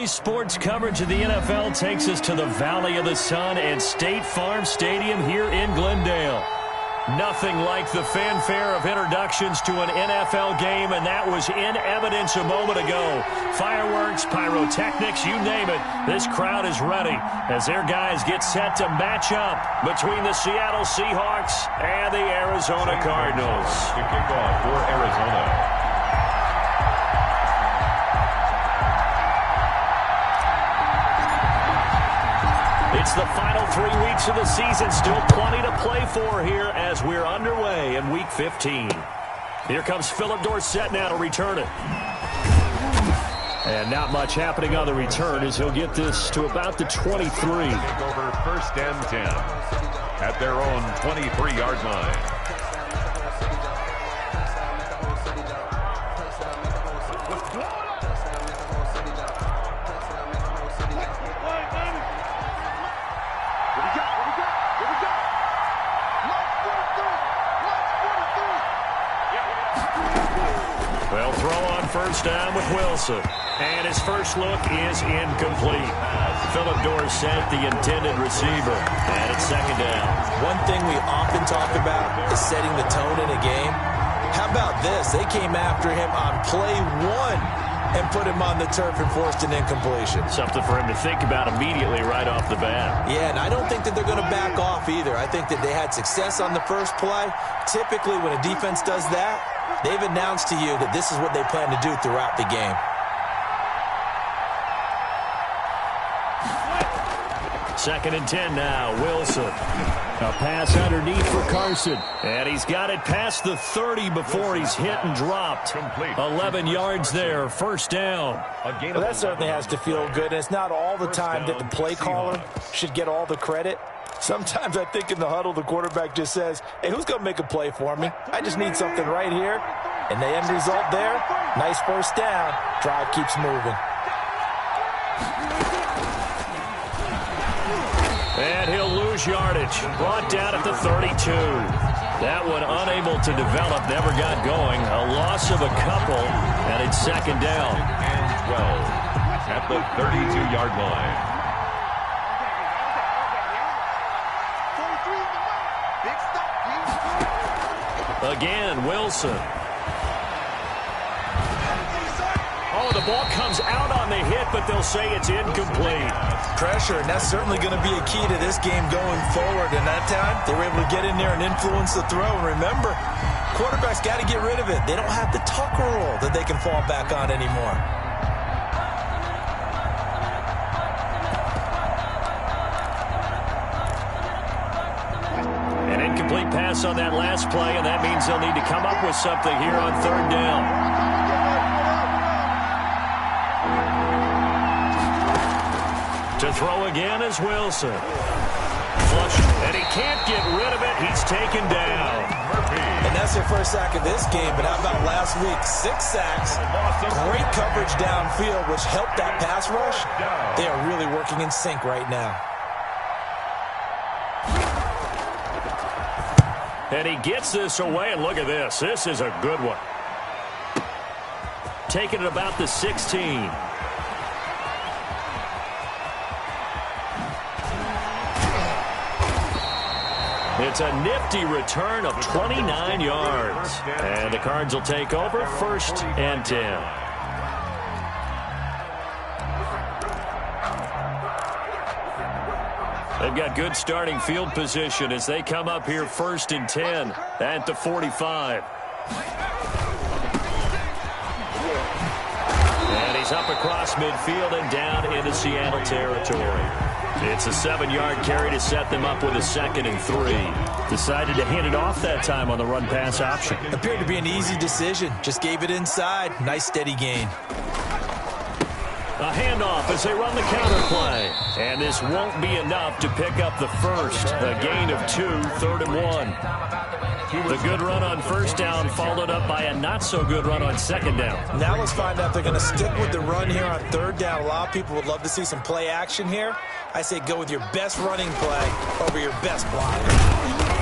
Today's sports coverage of the NFL takes us to the Valley of the Sun and State Farm Stadium here in Glendale. Nothing like the fanfare of introductions to an NFL game, and that was in evidence a moment ago. Fireworks, pyrotechnics, you name it. This crowd is ready as their guys get set to match up between the Seattle Seahawks and the Arizona Cardinals. To kick off for Arizona. It's the final 3 weeks of the season. Still plenty to play for here as we're underway in Week 15. Here comes Philip Dorsett now to return it. And not much happening on the return as he'll get this to about the 23. Take over 1st and 10 at their own 23-yard line. They'll throw on first down with Wilson. And his first look is incomplete. Philip Dorsett, the intended receiver. And it's second down. One thing we often talk about is setting the tone in a game. How about this? They came after him on play 1 and put him on the turf and forced an incompletion. Something for him to think about immediately right off the bat. Yeah, and I don't think that they're going to back off either. I think that they had success on the first play. Typically, when a defense does that, they've announced to you that this is what they plan to do throughout the game. Second and 10 now, Wilson. A pass underneath for Carson. And he's got it past the 30 before he's hit and dropped. 11 yards there, first down. Well, that certainly has to feel good. And it's not all the time that the play caller should get all the credit. Sometimes I think in the huddle, the quarterback just says, hey, who's going to make a play for me? I just need something right here. And the end result there, nice first down. Drive keeps moving. And he'll lose yardage. Brought down at the 32. That one unable to develop, never got going. A loss of a couple, and it's second down. And 12 at the 32-yard line. Again, Wilson. Oh, the ball comes out on the hit, but they'll say it's incomplete. Pressure, and that's certainly going to be a key to this game going forward. And that time, they were able to get in there and influence the throw. And remember, quarterbacks got to get rid of it. They don't have the tucker roll that they can fall back on anymore. An incomplete pass on that last play, and that means they'll need to come up with something here on third down. To throw again is Wilson. Flush, and he can't get rid of it. He's taken down. And that's their first sack of this game, but how about last week? 6 sacks, great coverage downfield, which helped that pass rush. They are really working in sync right now. And he gets this away, and look at this. This is a good one. Taking it about the 16. It's a nifty return of 29 yards. And the Cards will take over 1st and 10. They've got good starting field position as they come up here 1st and 10 at the 45. And he's up across midfield and down into Seattle territory. It's a 7-yard carry to set them up with a 2nd and 3. Decided to hand it off that time on the run-pass option. Appeared to be an easy decision. Just gave it inside. Nice steady gain. A handoff as they run the counter play. And this won't be enough to pick up the first. A gain of 2, 3rd and 1. The good run on first down followed up by a not-so-good run on second down. Now let's find out if they're going to stick with the run here on third down. A lot of people would love to see some play action here. I say go with your best running play over your best block.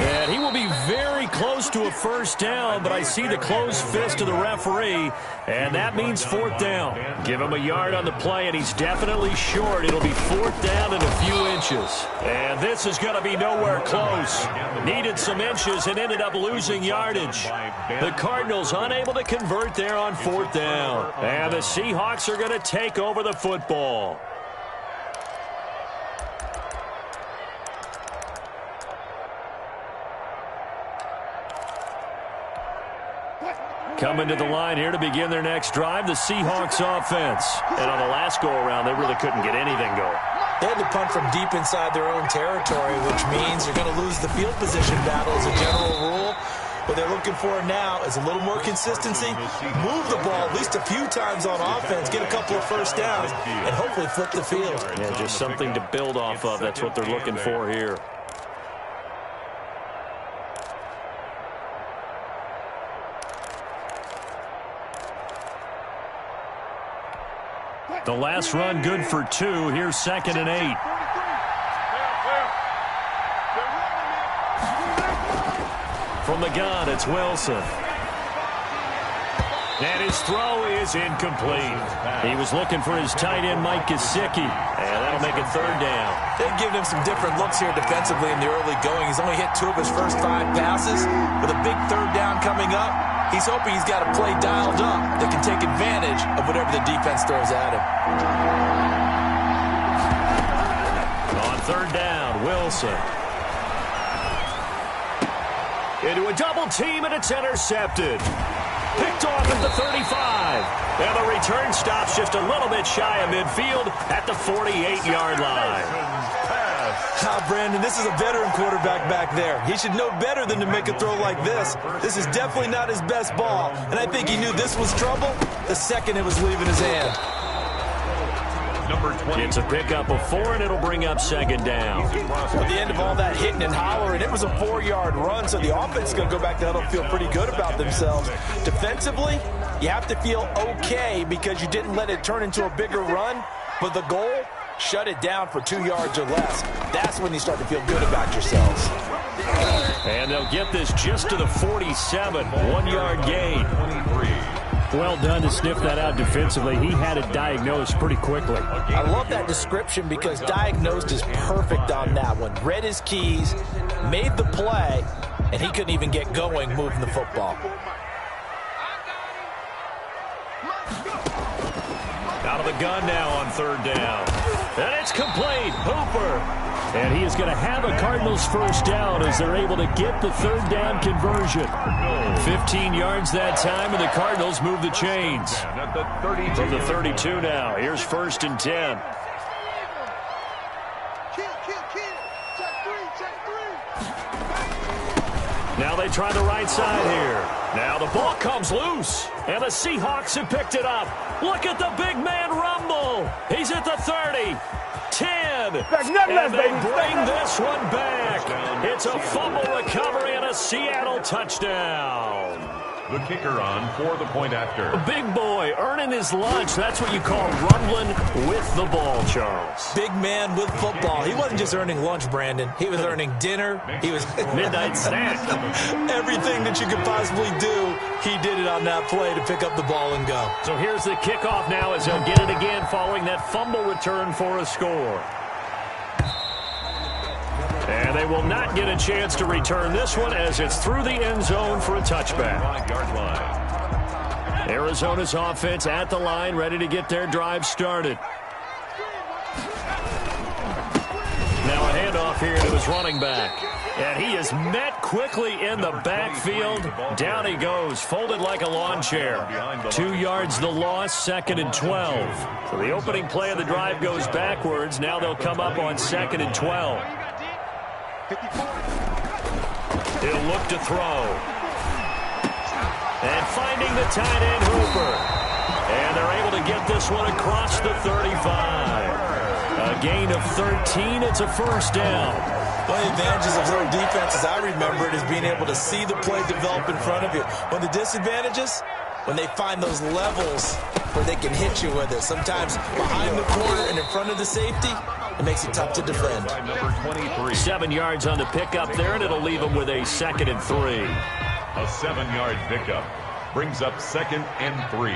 And he will be very close to a first down, but I see the closed fist of the referee, and that means fourth down. Give him a yard on the play, and he's definitely short. It'll be fourth down and a few inches. And this is going to be nowhere close. Needed some inches and ended up losing yardage. The Cardinals unable to convert there on fourth down. And the Seahawks are going to take over the football. Coming to the line here to begin their next drive, the Seahawks offense. And on the last go-around, they really couldn't get anything going. They had to punt from deep inside their own territory, which means you're going to lose the field position battle as a general rule. What they're looking for now is a little more consistency, move the ball at least a few times on offense, get a couple of first downs, and hopefully flip the field. Yeah, just something to build off of. That's what they're looking for here. The last run good for 2. Here's 2nd and 8. From the gun, it's Wilson. And his throw is incomplete. He was looking for his tight end, Mike Gesicki. And that'll make it third down. They've given him some different looks here defensively in the early going. He's only hit 2 of his first 5 passes. With a big third down coming up, he's hoping he's got a play dialed up that can take advantage of whatever the defense throws at him. On third down, Wilson. Into a double team, and it's intercepted. Picked off at the 35. And the return stops just a little bit shy of midfield at the 48-yard line. Brandon, this is a veteran quarterback back there. He should know better than to make a throw like this. This is definitely not his best ball, and I think he knew this was trouble the second it was leaving his hand. Number 20. It's a pickup of 4, and it'll bring up 2nd down. At the end of all that hitting and hollering, it was a 4-yard run, so the offense is going to go back to huddle and feel pretty good about themselves. Defensively, you have to feel okay because you didn't let it turn into a bigger run, but the goal, shut it down for 2 yards or less. That's when you start to feel good about yourselves. And they'll get this just to the 47, 1-yard gain. 23. Well done to sniff that out defensively. He had it diagnosed pretty quickly. I love that description because diagnosed is perfect on that one. Read his keys, made the play, and he couldn't even get going moving the football. Out of the gun now on third down. And it's complete. Hooper. And he is going to have a Cardinals first down as they're able to get the third down conversion. 15 yards that time, and the Cardinals move the chains. From the 32 now. Here's 1st and 10. Now they try the right side here. Now the ball comes loose, and the Seahawks have picked it up. Look at the big man rumble. He's at the 30, 10, and they bring this one back. It's a fumble recovery and a Seattle touchdown. The kicker on for the point after. A big boy earning his lunch. That's what you call rumbling with the ball, Charles. Big man with football. He wasn't just earning lunch, Brandon. He was earning dinner. He was midnight snack. Everything that you could possibly do, he did it on that play to pick up the ball and go. So here's the kickoff now as they'll get it again following that fumble return for a score. And they will not get a chance to return this one as it's through the end zone for a touchback. Arizona's offense at the line, ready to get their drive started. Now a handoff here to his running back. And he is met quickly in the backfield. Down he goes, folded like a lawn chair. 2 yards the loss, 2nd and 12. So the opening play of the drive goes backwards. Now they'll come up on 2nd and 12. He'll look to throw. And finding the tight end, Hooper. And they're able to get this one across the 35. A gain of 13. It's a first down. One of the advantages of zone defense, as I remember it, is being able to see the play develop in front of you. One of the disadvantages, when they find those levels where they can hit you with it. Sometimes behind the corner and in front of the safety, It makes it tough to defend. Number 23. 7 yards on the pickup there, and it'll leave them with a 2nd and 3. A 7-yard pickup brings up 2nd and 3.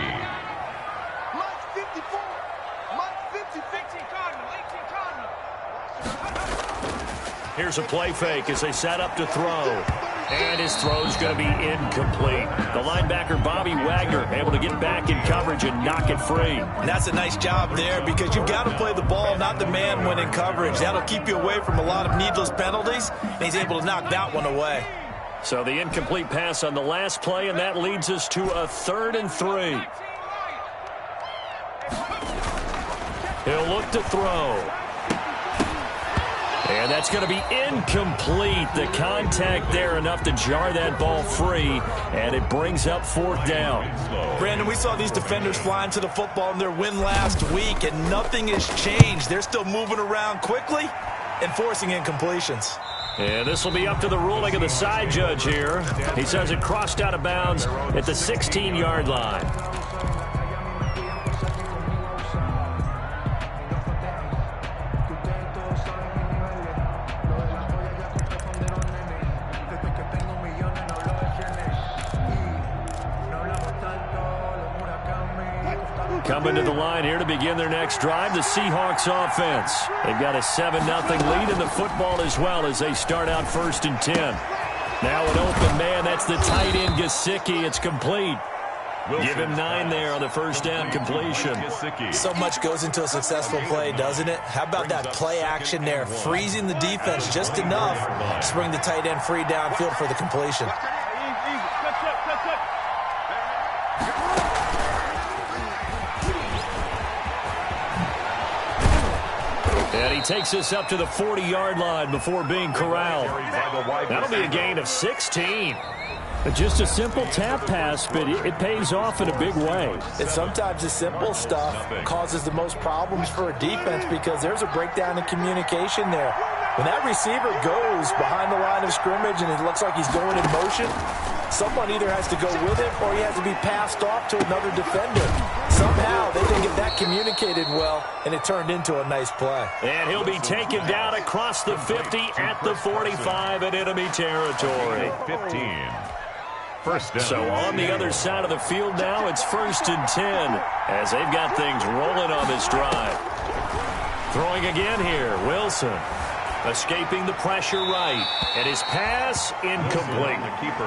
Here's a play fake as they set up to throw. And his throw's going to be incomplete. The linebacker, Bobby Wagner, able to get back in coverage and knock it free. And that's a nice job there because you've got to play the ball, not the man when in coverage. That'll keep you away from a lot of needless penalties, and he's able to knock that one away. So the incomplete pass on the last play, and that leads us to a 3rd and 3. He'll look to throw. And that's going to be incomplete. The contact there enough to jar that ball free, and it brings up 4th down. Brandon, we saw these defenders flying to the football in their win last week, and nothing has changed. They're still moving around quickly and forcing incompletions. And this will be up to the ruling of the side judge here. He says it crossed out of bounds at the 16-yard line. Coming to the line here to begin their next drive, the Seahawks offense. They've got a 7-0 lead in the football as well as they start out 1st and 10. Now an open man, that's the tight end Gesicki. It's complete. Give him 9 there on the 1st down completion. So much goes into a successful play, doesn't it? How about that play action there, freezing the defense just enough to bring the tight end free downfield for the completion. And he takes us up to the 40-yard line before being corralled. That'll be a gain of 16. Just a simple tap pass, but it pays off in a big way. And sometimes the simple stuff causes the most problems for a defense because there's a breakdown in communication there. When that receiver goes behind the line of scrimmage and it looks like he's going in motion, someone either has to go with it or he has to be passed off to another defender. Somehow they didn't get that communicated well, and it turned into a nice play. And he'll be taken down across the 50 at the 45 in enemy territory. 15. First down. So on the other side of the field now, it's 1st and 10 as they've got things rolling on this drive. Throwing again here, Wilson. Escaping the pressure right. And his pass incomplete.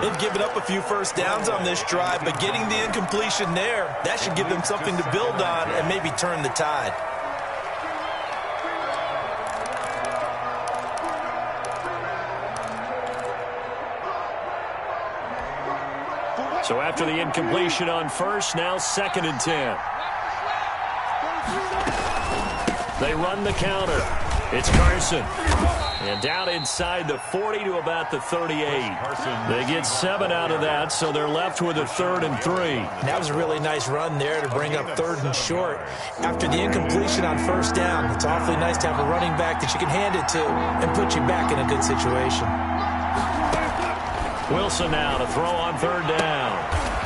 They've given up a few first downs on this drive, but getting the incompletion there, that should give them something to build on and maybe turn the tide. So after the incompletion on 1st, now 2nd and 10. They run the counter. It's Carson. And down inside the 40 to about the 38. They get 7 out of that, so they're left with a 3rd and 3. That was a really nice run there to bring up 3rd and short. After the incompletion on 1st down, it's awfully nice to have a running back that you can hand it to and put you back in a good situation. Wilson now to throw on 3rd down.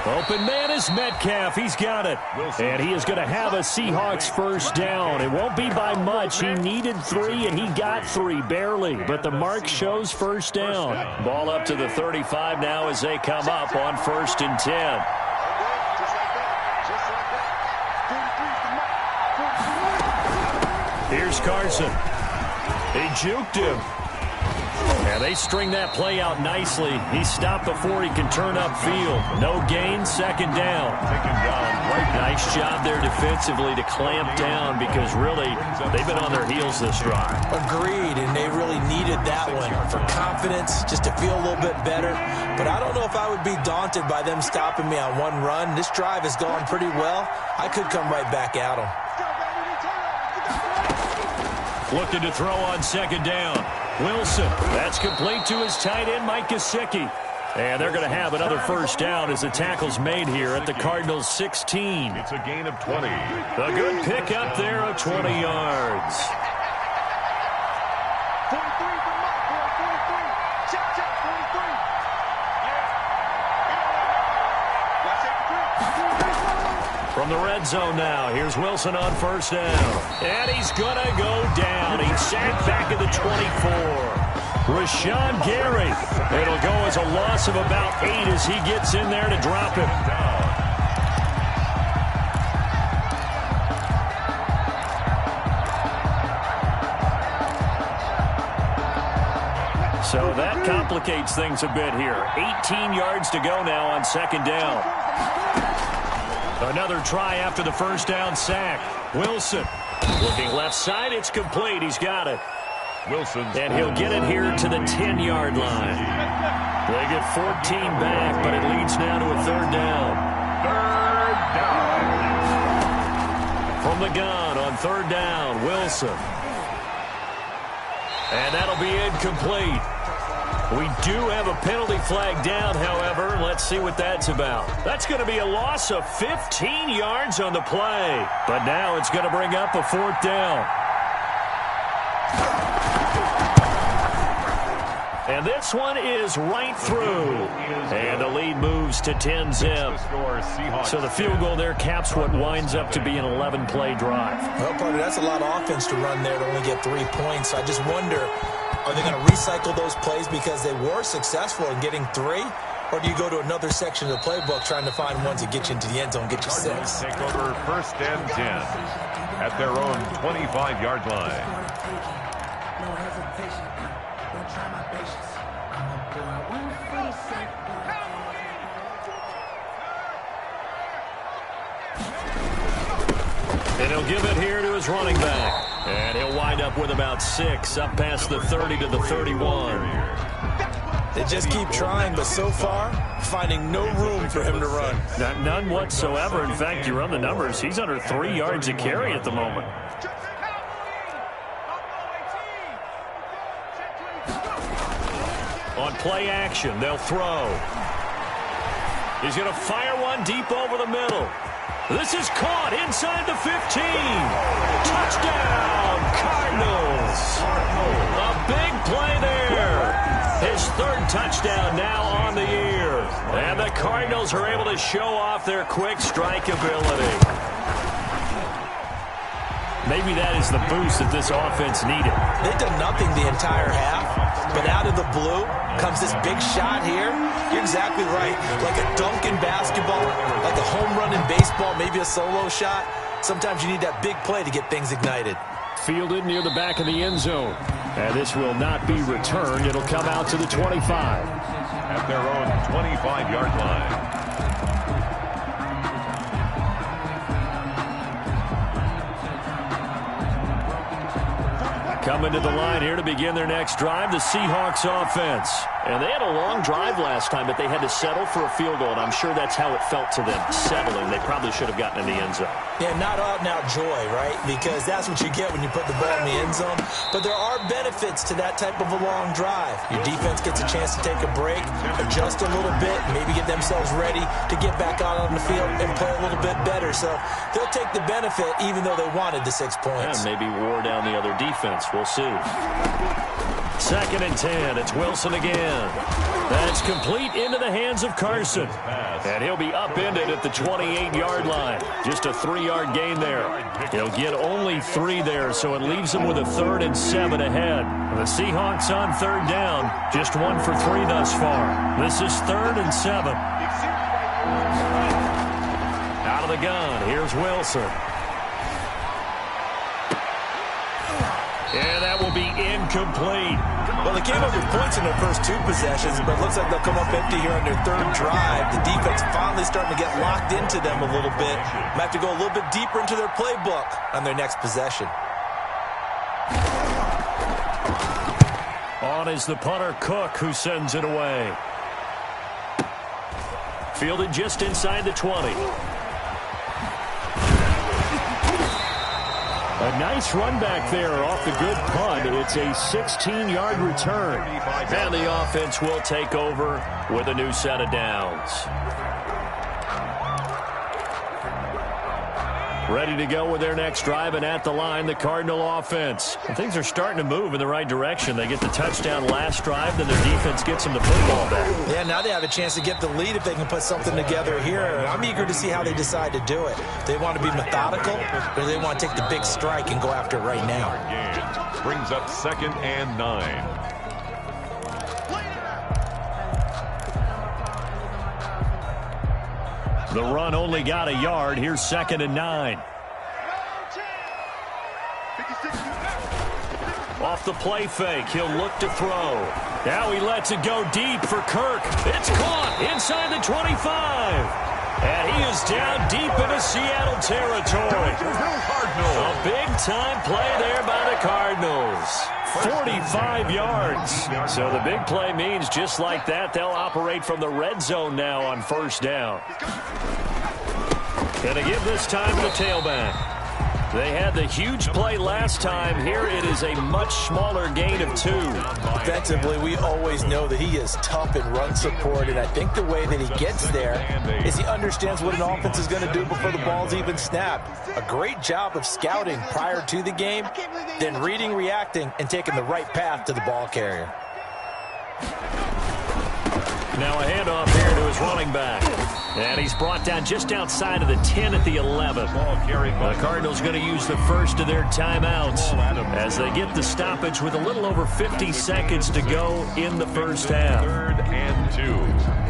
Open man is Metcalf. He's got it. And he is going to have a Seahawks 1st down. It won't be by much. He needed 3, and he got 3, barely. But the mark shows 1st down. Ball up to the 35 now as they come up on 1st and 10. Here's Carson. He juked him. And they string that play out nicely. He stopped before he can turn upfield. No gain, 2nd down. Nice job there defensively to clamp down because really they've been on their heels this drive. Agreed, and they really needed that one for confidence, just to feel a little bit better. But I don't know if I would be daunted by them stopping me on one run. This drive has gone pretty well. I could come right back at them. Looking to throw on 2nd down. Wilson, that's complete to his tight end, Mike Gesicki. And they're going to have another 1st down as the tackle's made here at the Cardinals' 16. It's a gain of 20. A good pickup there of 20 yards. From the red zone now, here's Wilson on first down. And he's going to go down. He's sacked back at the 24. Rashawn Gary. It'll go as a loss of about 8 as he gets in there to drop him. So that complicates things a bit here. 18 yards to go now on second down. Another try after the first down sack. Wilson looking left side. It's complete. He's got it. Wilson. And he'll get it here to the 10-yard line. They get 14 back, but it leads now to a third down. Third down. From the gun on third down, Wilson. And that'll be incomplete. We do have a penalty flag down, however. Let's see what that's about. That's going to be a loss of 15 yards on the play. But now it's going to bring up a fourth down. And this one is right through. And the lead moves to 10-zip. So the field goal there caps what winds up to be an 11-play drive. Well, partner, that's a lot of offense to run there to only get 3 points. I just wonder, are they going to recycle those plays because they were successful in getting 3? Or do you go to another section of the playbook trying to find ones that get you into the end zone, get you 6? Take over first and 10 at their own 25-yard line. No hesitation. Don't try my patience. I'm a boy. 146. And he'll give it here to his running back. And he'll wind up with about 6, up past the 30 to the 31. They just keep trying, but so far, finding no room for him to run. None whatsoever. In fact, you run the numbers. He's under 3 yards a carry at the moment. On play action, they'll throw. He's going to fire one deep over the middle. This is caught inside the 15. Touchdown, Cardinals. A big play there. His third touchdown now on the year. And the Cardinals are able to show off their quick strike ability. Maybe that is the boost that this offense needed. They've done nothing the entire half, but out of the blue comes this big shot here. You're exactly right. Like a dunk in basketball, like a home run in baseball, maybe a solo shot. Sometimes you need that big play to get things ignited. Fielded near the back of the end zone. And this will not be returned. It'll come out to the 25. At their own 25-yard line. Coming to the line here to begin their next drive, the Seahawks offense. And they had a long drive last time, but they had to settle for a field goal, and I'm sure that's how it felt to them, settling. They probably should have gotten in the end zone. Yeah, not out-and-out joy, right? Because that's what you get when you put the ball in the end zone. But there are benefits to that type of a long drive. Your defense gets a chance to take a break, adjust a little bit, maybe get themselves ready to get back out on the field and play a little bit better. So they'll take the benefit even though they wanted the 6 points. Yeah, maybe wore down the other defense. We'll see. 2nd and 10. It's Wilson again. That's complete into the hands of Carson. And he'll be upended at the 28-yard line. Just a 3-yard gain there. He'll get only 3 there, so it leaves him with a 3rd and 7 ahead. The Seahawks on 3rd down. Just 1 for 3 thus far. This is 3rd and 7. Out of the gun. Here's Wilson. And that will be incomplete. Well, they came up with points in their first 2 possessions, but it looks like they'll come up empty here on their 3rd drive. The defense finally starting to get locked into them a little bit. Might have to go a little bit deeper into their playbook on their next possession. On is the punter, Cook, who sends it away. Fielded just inside the 20. A nice run back there off the good punt. It's a 16-yard return. And the offense will take over with a new set of downs. Ready to go with their next drive, and at the line, the Cardinal offense. And things are starting to move in the right direction. They get the touchdown last drive, then their defense gets them the football back. Yeah, now they have a chance to get the lead if they can put something together here. I'm eager to see how they decide to do it. They want to be methodical, or they want to take the big strike and go after it right now. Brings up 2nd and 9. The run only got a yard. Here's 2nd and 9. Off the play fake, he'll look to throw. Now he lets it go deep for Kirk. It's caught inside the 25. And he is down deep into Seattle territory. A big-time play there by the Cardinals. 45 yards. So the big play means just like that, they'll operate from the red zone now on 1st down. And they give this time to the tailback. They had the huge play last time. Here it is a much smaller gain of 2. Defensively, we always know that he is tough in run support, and I think the way that he gets there is he understands what an offense is going to do before the ball's even snapped. A great job of scouting prior to the game, then reading, reacting, and taking the right path to the ball carrier. Now a handoff here to his running back. And he's brought down just outside of the 10 at the 11. The Cardinals going to use the first of their timeouts as they get the stoppage with a little over 50 seconds to go in the first half. 3rd and 2.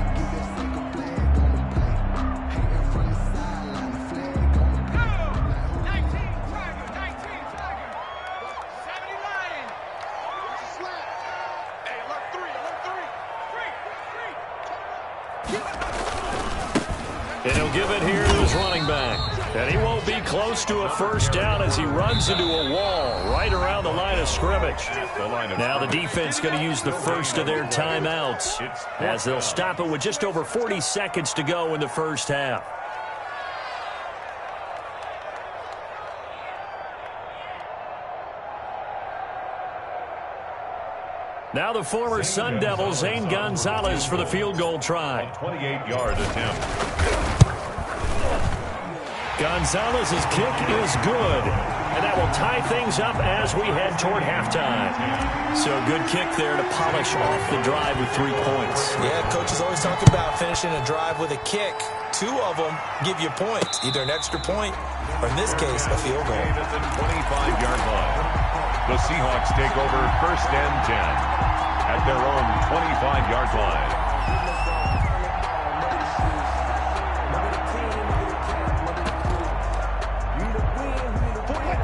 And he'll give it here to his running back. And he won't be close to a 1st down as he runs into a wall right around the line of scrimmage. Now the defense going to use the first of their timeouts as they'll stop it with just over 40 seconds to go in the first half. Now the former Sun Devil, Zane Gonzalez, for the field goal try. 28-yard attempt. Gonzalez's kick is good, and that will tie things up as we head toward halftime. So good kick there to polish off the drive with 3 points. Yeah, coaches always talk about finishing a drive with a kick. 2 of them give you points, either an extra point or, in this case, a field goal. At the 25-yard line. The Seahawks take over 1st and 10 at their own 25-yard line.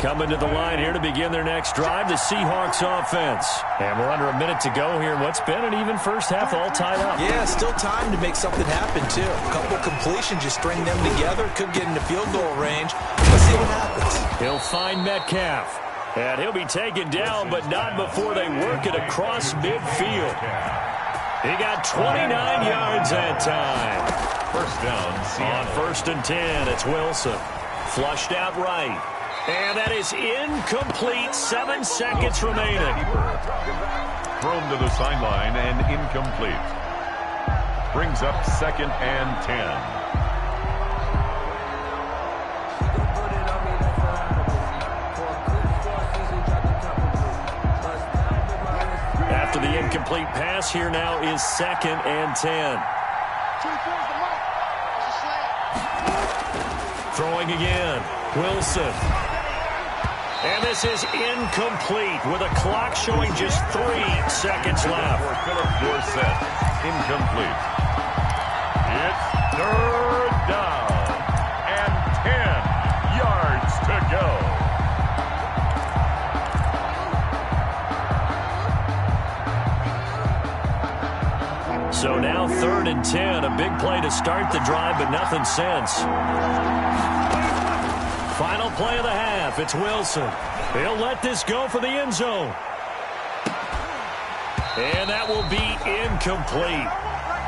Coming to the line here to begin their next drive, the Seahawks offense. And we're under a minute to go here in what's been an even first half, all tied up. Yeah, still time to make something happen, too. A couple completions, you string them together, could get into field goal range. Let's see what happens. He'll find Metcalf. And he'll be taken down, but not before they work it across midfield. He got 29 yards that time. 1st down, Seattle. On 1st and 10, it's Wilson. Flushed out right. And that is incomplete. 7 seconds remaining. Thrown to the sideline and incomplete. Brings up 2nd and 10. After the incomplete pass, here now is 2nd and 10. Throwing again. Wilson. And this is incomplete with a clock showing just 3 seconds left. For Philip Dorsett, incomplete. It's 3rd down and 10 yards to go. So now 3rd and 10, a big play to start the drive, but nothing since. Final play of the half, it's Wilson. He'll let this go for the end zone. And that will be incomplete.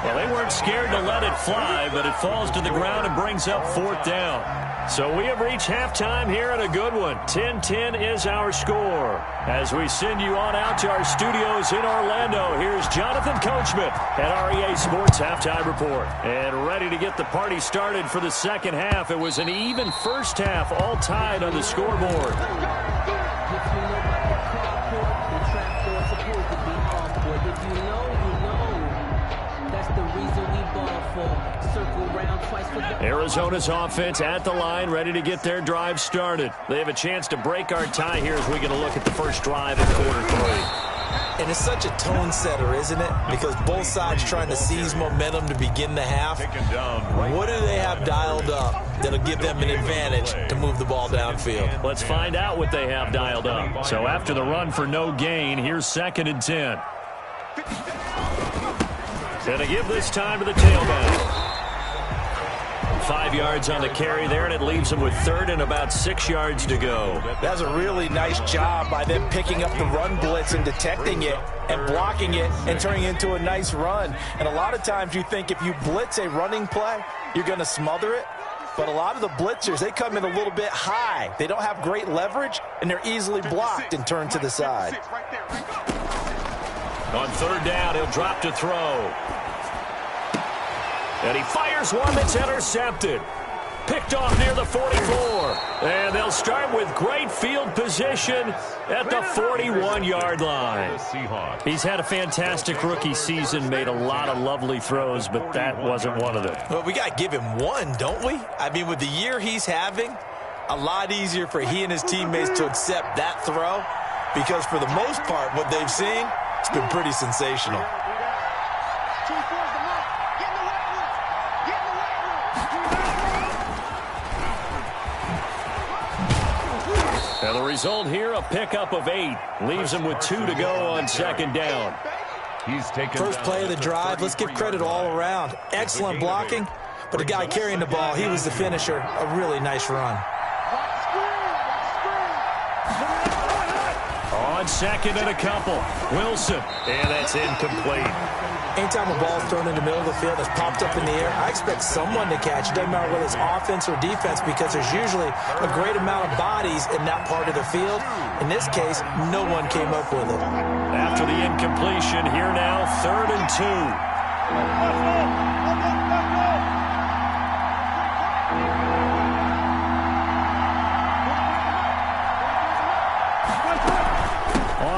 Well, they weren't scared to let it fly, but it falls to the ground and brings up 4th down. So we have reached halftime here at a good one. 10-10 is our score. As we send you on out to our studios in Orlando, here's Jonathan Coachman at REA Sports Halftime Report. And ready to get the party started for the second half. It was an even first half, all tied on the scoreboard. Arizona's offense at the line, ready to get their drive started. They have a chance to break our tie here as we get a look at the first drive in quarter 3. And it's such a tone setter, isn't it? Because both sides trying to seize momentum to begin the half. What do they have dialed up that'll give them an advantage to move the ball downfield? Let's find out what they have dialed up. So after the run for no gain, here's 2nd and 10. Gonna give this time to the tailback. 5 yards on the carry there, and it leaves them with 3rd and about 6 yards to go. That's a really nice job by them picking up the run blitz and detecting it and blocking it and turning it into a nice run. And a lot of times you think if you blitz a running play, you're going to smother it. But a lot of the blitzers, they come in a little bit high. They don't have great leverage, and they're easily blocked and turned to the side. On 3rd down, he'll drop to throw. And he fires one that's intercepted. Picked off near the 44. And they'll start with great field position at the 41-yard line. He's had a fantastic rookie season, made a lot of lovely throws, but that wasn't one of them. Well, we got to give him one, don't we? I mean, with the year he's having, a lot easier for he and his teammates to accept that throw because for the most part, what they've seen, it's been pretty sensational. Now the result here, a pickup of 8. Leaves him with 2 to go on 2nd down. He's taken First play of the drive, let's give credit all around. Excellent blocking, but the guy carrying the ball, he was the finisher. A really nice run. On 2nd and a couple, Wilson, and that's incomplete. Anytime a ball is thrown in the middle of the field that's popped up in the air, I expect someone to catch. It doesn't matter whether it's offense or defense because there's usually a great amount of bodies in that part of the field. In this case, no one came up with it. After the incompletion, here now, 3rd and 2.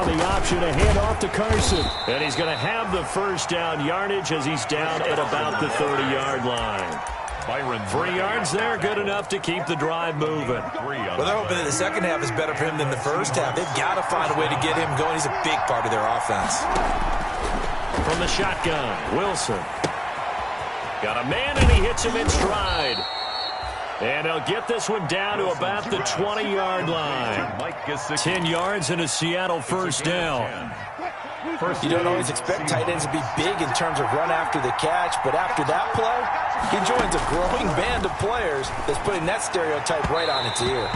The option to hand off to Carson. And he's going to have the first down yardage as he's down at about the 30-yard line. 3 yards there, good enough to keep the drive moving. Well, they're hoping that the second half is better for him than the first half. They've got to find a way to get him going. He's a big part of their offense. From the shotgun, Wilson. Got a man, and he hits him in stride. And they'll get this one down to about the 20-yard line. 10 yards and a Seattle first down. You don't always expect tight ends to be big in terms of run after the catch, but after that play, he joins a growing band of players that's putting that stereotype right on its ear.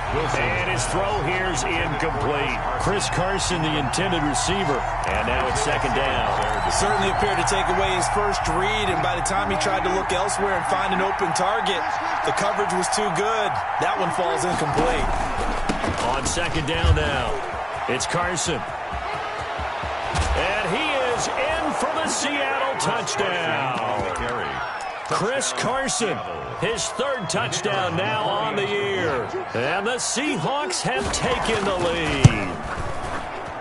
And his throw here's incomplete. Chris Carson, the intended receiver. And now it's 2nd down. Certainly appeared to take away his first read, and by the time he tried to look elsewhere and find an open target, the coverage was too good. That one falls incomplete. On 2nd down now, it's Carson. And he is in for the Seattle touchdown. Chris Carson, his 3rd touchdown now on the year. And the Seahawks have taken the lead.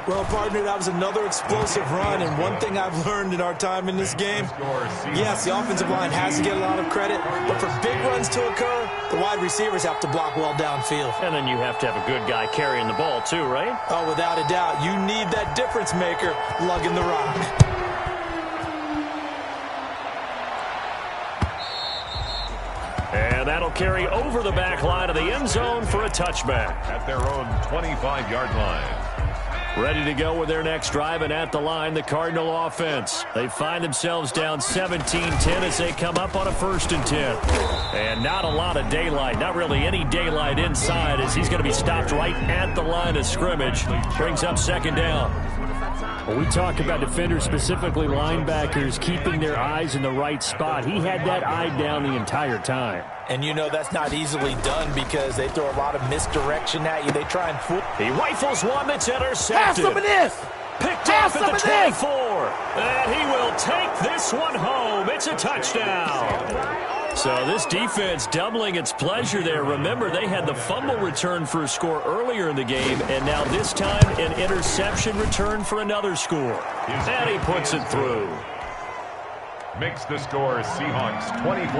Well, partner, that was another explosive run, and one thing I've learned in our time in this game, yes, the offensive line has to get a lot of credit, but for big runs to occur, the wide receivers have to block well downfield. And then you have to have a good guy carrying the ball too, right? Oh, without a doubt. You need that difference maker lugging the rock. And that'll carry over the back line of the end zone for a touchback. At their own 25-yard line. Ready to go with their next drive, and at the line, the Cardinal offense. They find themselves down 17-10 as they come up on a 1st and 10. And not a lot of daylight, not really any daylight inside, as he's going to be stopped right at the line of scrimmage. Brings up 2nd down. Well, we talk about defenders, specifically linebackers, keeping their eyes in the right spot. He had that eye down the entire time. And you know that's not easily done because they throw a lot of misdirection at you. They try and fool. He rifles one that's intercepted. Have some of this. Picked off at the 24. And he will take this one home. It's a touchdown. So this defense doubling its pleasure there. Remember, they had the fumble return for a score earlier in the game, and now this time an interception return for another score. And he puts it through. Makes the score Seahawks 24,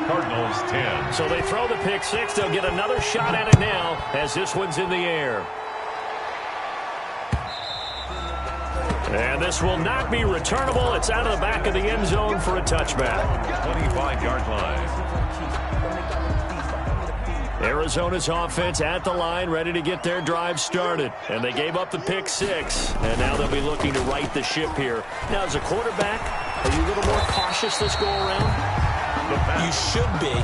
Cardinals 10. So they throw the pick six. They'll get another shot at it now as this one's in the air. And this will not be returnable. It's out of the back of the end zone for a touchback. 25-yard line. Arizona's offense at the line, ready to get their drive started. And they gave up the pick six, and now they'll be looking to right the ship here. Now, as a quarterback, are you a little more cautious this go around? You should be,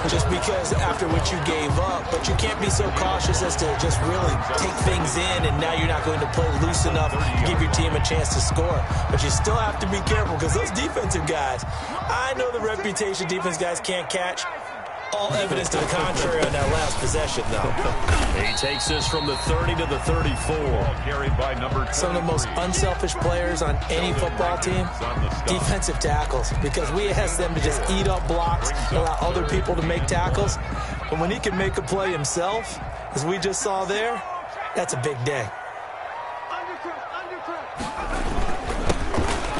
just because after what you gave up, but you can't be so cautious as to just really take things in, and now you're not going to play loose enough to give your team a chance to score. But you still have to be careful because those defensive guys, I know the reputation defense guys can't catch. All evidence to the contrary on that last possession, though. He takes this from the 30 to the 34. Carried by number 23. Some of the most unselfish players on any football team, defensive tackles, because we ask them to just eat up blocks, allow other people to make tackles. But when he can make a play himself, as we just saw there, that's a big day.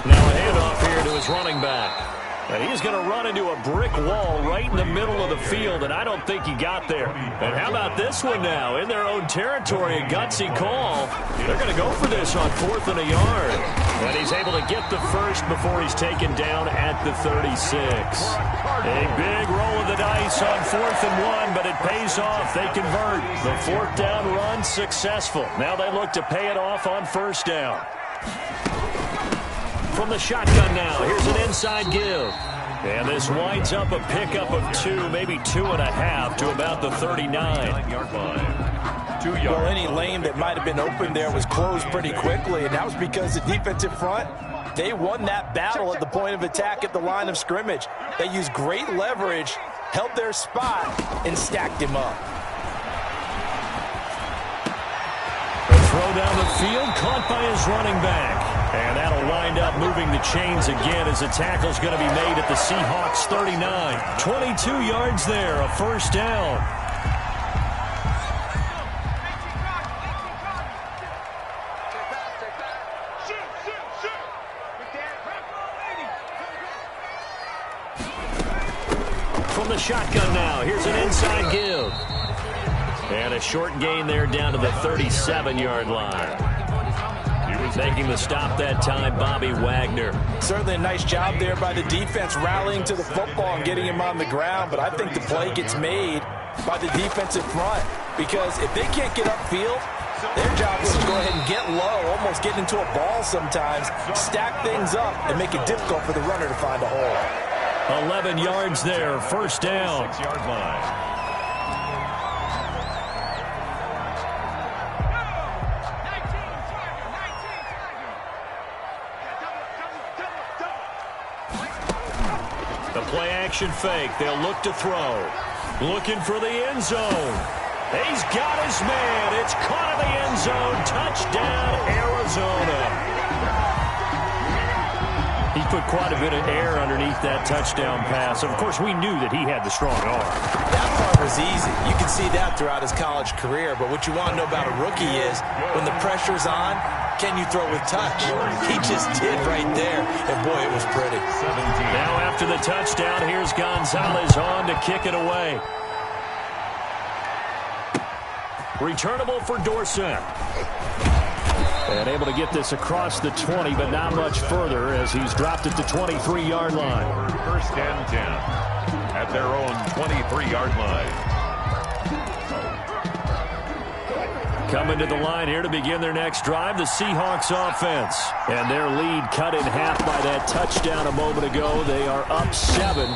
Now a handoff here to his running back. And he's going to run into a brick wall right in the middle of the field, and I don't think he got there. And how about this one now? In their own territory, a gutsy call. They're going to go for this on 4th and a yard. And he's able to get the first before he's taken down at the 36. A big roll of the dice on 4th and 1, but it pays off. They convert. The 4th down run successful. Now they look to pay it off on 1st down. From the shotgun now, here's an inside give. And this winds up a pickup of 2, maybe 2.5 to about the 39-yard line. 2 yards. Well, any lane that might have been open there was closed pretty quickly, and that was because the defensive front, they won that battle at the point of attack at the line of scrimmage. They used great leverage, held their spot, and stacked him up. A throw down the field, caught by his running back. And that'll wind up moving the chains again as the tackle's going to be made at the Seahawks 39. 22 yards there, a 1st down. From the shotgun now, here's an inside give. And a short gain there down to the 37-yard line. Making the stop that time, Bobby Wagner. Certainly a nice job there by the defense rallying to the football and getting him on the ground, but I think the play gets made by the defensive front because if they can't get upfield, their job is to go ahead and get low, almost get into a ball sometimes, stack things up, and make it difficult for the runner to find a hole. 11 yards there, 1st down. 6-yard line. Play-action fake. They'll look to throw. Looking for the end zone. He's got his man. It's caught in the end zone. Touchdown, Arizona. He put quite a bit of air underneath that touchdown pass. Of course, we knew that he had the strong arm. That part was easy. You can see that throughout his college career. But what you want to know about a rookie is when the pressure's on, can you throw with touch? He just did right there. And, boy, it was pretty. 17. Now after the touchdown, here's Gonzalez on to kick it away. Returnable for Dorsett. And able to get this across the 20, but not much further as he's dropped at the 23-yard line. 1st and 10 at their own 23-yard line. Coming to the line here to begin their next drive, the Seahawks offense. And their lead cut in half by that touchdown a moment ago. They are up 7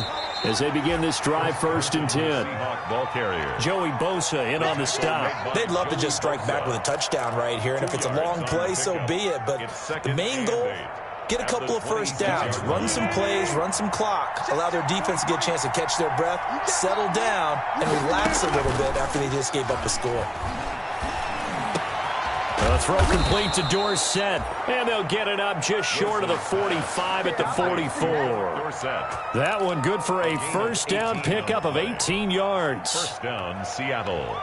as they begin this drive, 1st and 10. Ball carrier. Joey Bosa in on the stop. They'd love to just strike back with a touchdown right here, and if it's a long play, so be it. But the main goal, get a couple of first downs, run some plays, run some clock, allow their defense to get a chance to catch their breath, settle down, and relax a little bit after they just gave up a score. The throw complete to Dorsett, and they'll get it up just short of the 45 at the 44. That one good for a first down pickup of 18 yards. First down, Seattle.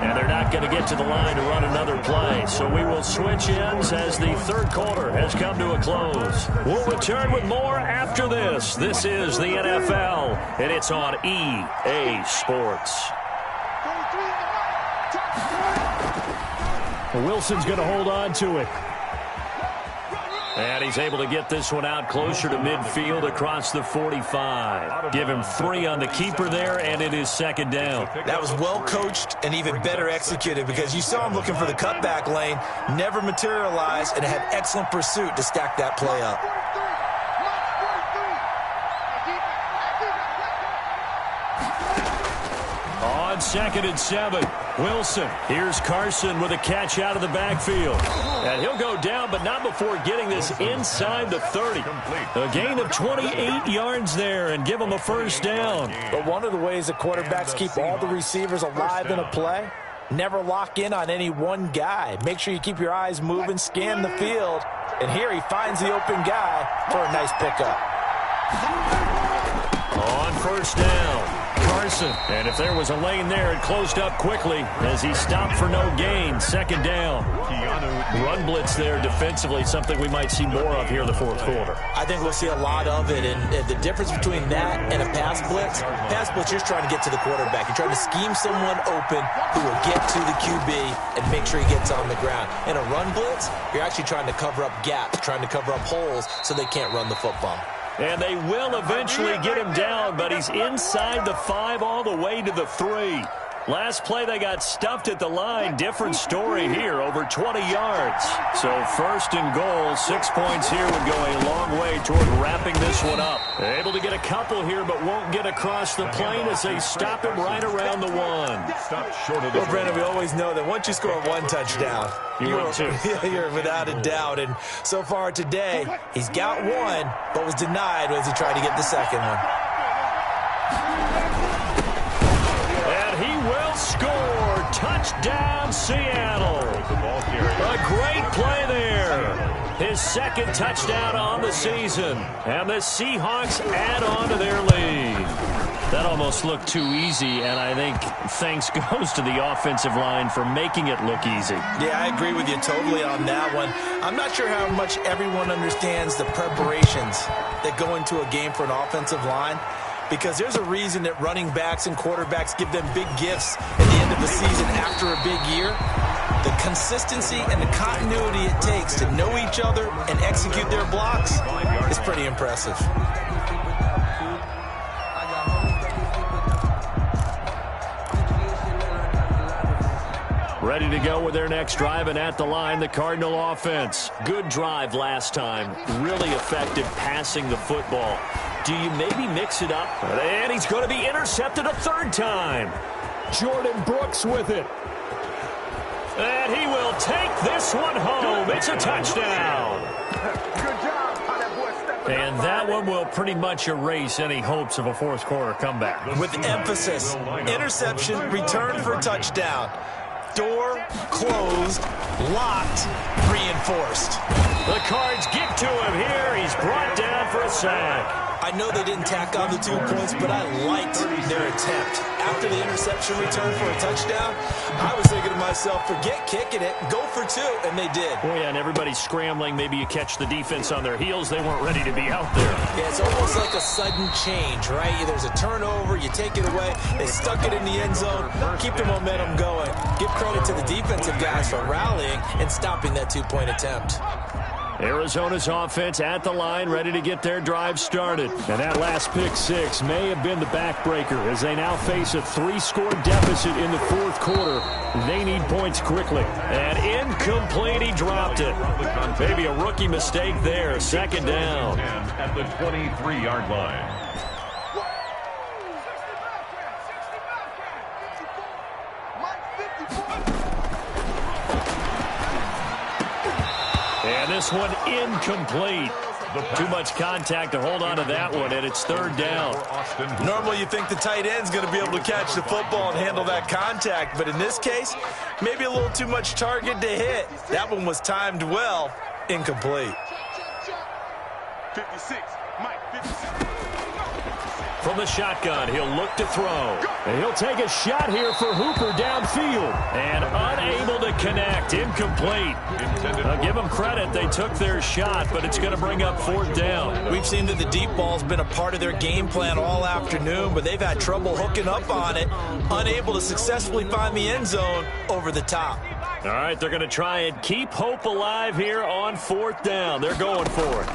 And they're not going to get to the line to run another play, so we will switch ends as the third quarter has come to a close. We'll return with more after this. This is the NFL, and it's on EA Sports. Wilson's going to hold on to it. And he's able to get this one out closer to midfield across the 45. Give him 3 on the keeper there, and it is 2nd down. That was well coached and even better executed because you saw him looking for the cutback lane, never materialized, and had excellent pursuit to stack that play up. On 2nd and 7, Wilson. Here's Carson with a catch out of the backfield. And he'll go down, but not before getting this inside the 30. A gain of 28 yards there and give him a first down. But one of the ways the quarterbacks keep all the receivers alive in a play, never lock in on any one guy. Make sure you keep your eyes moving, scan the field. And here he finds the open guy for a nice pickup. On first down, Carson. And if there was a lane there, it closed up quickly as he stopped for no gain. 2nd down. Run blitz there defensively, something we might see more of here in the 4th quarter. I think we'll see a lot of it, and the difference between that and a pass blitz, you're just trying to get to the quarterback. You're trying to scheme someone open who will get to the QB and make sure he gets on the ground. In a run blitz, you're actually trying to cover up gaps, trying to cover up holes so they can't run the football. And they will eventually get him down, but he's inside the 5 all the way to the 3. Last play, they got stuffed at the line. Different story here, over 20 yards. So 1st and goal, 6 points here would go a long way toward wrapping this one up. Able to get a couple here, but won't get across the plane as they stop him right around the 1. Stop short of the Brandon, we always know that once you score 1 touchdown, you're without a doubt. And so far today, he's got 1, but was denied as he tried to get the 2nd one. Score! Touchdown, Seattle! A great play there. His 2nd touchdown on the season. And the Seahawks add on to their lead. That almost looked too easy, and I think thanks goes to the offensive line for making it look easy. Yeah, I agree with you totally on that one. I'm not sure how much everyone understands the preparations that go into a game for an offensive line. Because there's a reason that running backs and quarterbacks give them big gifts at the end of the season after a big year. The consistency and the continuity it takes to know each other and execute their blocks is pretty impressive. Ready to go with their next drive, and at the line, the Cardinal offense. Good drive last time. Really effective passing the football. Do you maybe mix it up? And he's going to be intercepted a 3rd time. Jordan Brooks with it. And he will take this one home. It's a touchdown. And that one will pretty much erase any hopes of a 4th quarter comeback. With emphasis, interception, return for a touchdown. Door closed, locked, reinforced. The Cards get to him here. He's brought down for a sack. I know they didn't tack on the 2 points, but I liked their attempt. After the interception return for a touchdown, I was thinking to myself, forget kicking it, go for 2, and they did. Oh, yeah, and everybody's scrambling. Maybe you catch the defense on their heels. They weren't ready to be out there. Yeah, it's almost like a sudden change, right? There's a turnover, you take it away, they stuck it in the end zone, keep the momentum going. Give credit to the defensive guys for rallying and stopping that 2-point attempt. Arizona's offense at the line, ready to get their drive started. And that last pick six may have been the backbreaker as they now face a 3-score deficit in the fourth quarter. They need points quickly. And incomplete, he dropped it. Maybe a rookie mistake there. Second down. At the 23-yard line. And this one incomplete. Too much contact to hold on to that one, and it's third down. Normally you think the tight end's going to be able to catch the football and handle that contact, but in this case, maybe a little too much target to hit. That one was timed well, incomplete. 56, Mike, 56. From the shotgun, he'll look to throw. And he'll take a shot here for Hooper downfield. And unable to connect. Incomplete. I'll give them credit. They took their shot, but it's going to bring up fourth down. We've seen that the deep ball's been a part of their game plan all afternoon, but they've had trouble hooking up on it. Unable to successfully find the end zone over the top. All right, they're going to try and keep hope alive here on fourth down. They're going for it.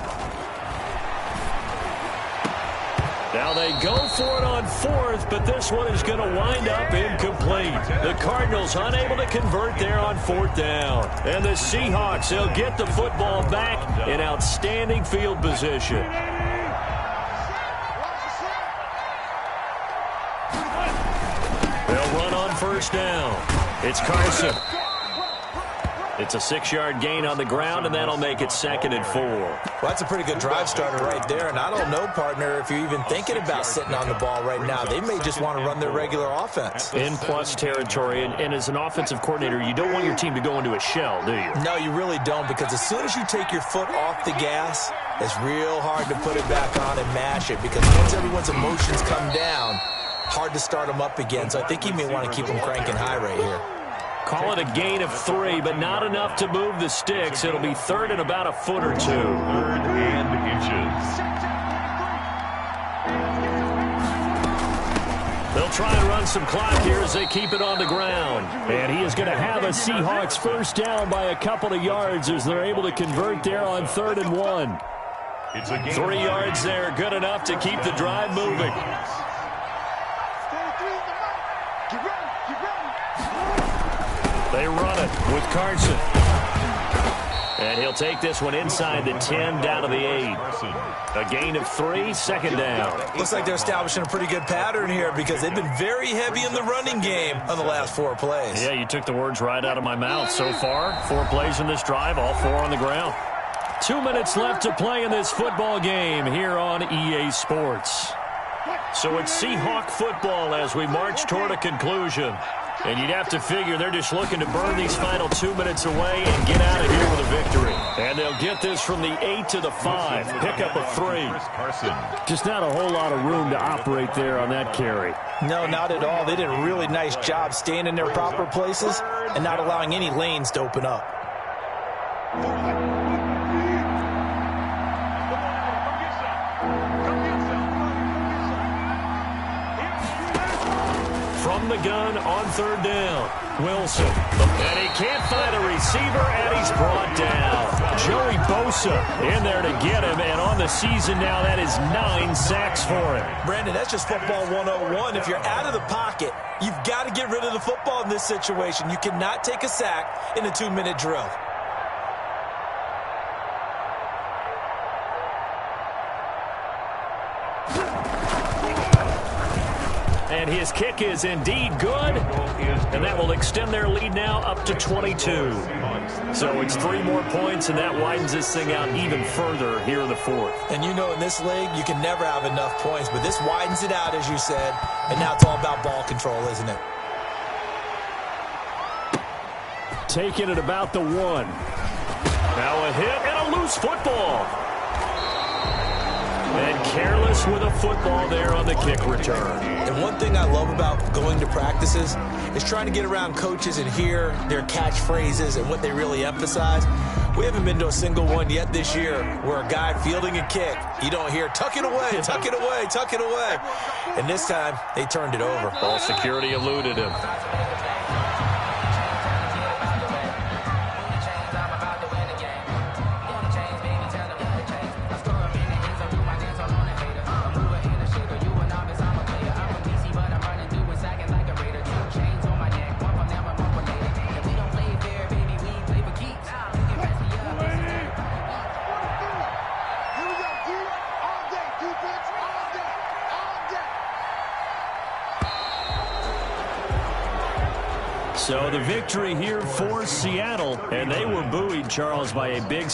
Now they go for it on fourth, but this one is going to wind up incomplete. The Cardinals unable to convert there on fourth down. And the Seahawks, they'll get the football back in outstanding field position. They'll run on first down. It's Carson. It's a 6-yard gain on the ground, and that'll make it 2nd and 4. Well, that's a pretty good drive starter right there, and I don't know, partner, if you're even thinking about sitting on the ball right now. They may just want to run their regular offense. In plus territory, and as an offensive coordinator, you don't want your team to go into a shell, do you? No, you really don't, because as soon as you take your foot off the gas, it's real hard to put it back on and mash it, because once everyone's emotions come down, hard to start them up again. So I think you may want to keep them cranking high right here. Call it a gain of 3, but not enough to move the sticks. It'll be third and about a foot or 2. 3rd and inches. They'll try and run some clock here as they keep it on the ground. And he is going to have a Seahawks first down by a couple of yards as they're able to convert there on 3rd and 1. It's a gain 3 yards there, good enough to keep the drive moving. They run it with Carson. And he'll take this one inside the 10, down to the 8. A gain of 3, second down. Looks like they're establishing a pretty good pattern here because they've been very heavy in the running game on the last 4 plays. Yeah, you took the words right out of my mouth. So far, 4 plays in this drive, all 4 on the ground. 2 minutes left to play in this football game here on EA Sports. So it's Seahawk football as we march toward a conclusion. And you'd have to figure they're just looking to burn these final 2 minutes away and get out of here with a victory. And they'll get this from the 8 to the 5. Pick up a 3. Just not a whole lot of room to operate there on that carry. No, not at all. They did a really nice job staying in their proper places and not allowing any lanes to open up. From the gun on 3rd down, Wilson. And he can't find a receiver, and he's brought down. Joey Bosa in there to get him, and on the season now, that is 9 sacks for him. Brandon, that's just football 101. If you're out of the pocket, you've got to get rid of the football in this situation. You cannot take a sack in a 2-minute drill. And his kick is indeed good, and that will extend their lead now up to 22. So it's 3 more points, and that widens this thing out even further here in the 4th. And you know in this league, you can never have enough points, but this widens it out, as you said, and now it's all about ball control, isn't it? Taking it about the 1. Now a hit and a loose football. And careless with a football there on the kick return. And one thing I love about going to practices is trying to get around coaches and hear their catchphrases and what they really emphasize. We haven't been to a single one yet this year where a guy fielding a kick, you don't hear, tuck it away, tuck it away, tuck it away. And this time, they turned it over. Ball security eluded him. So the victory here for Seattle, and they were buoyed, Charles, by a big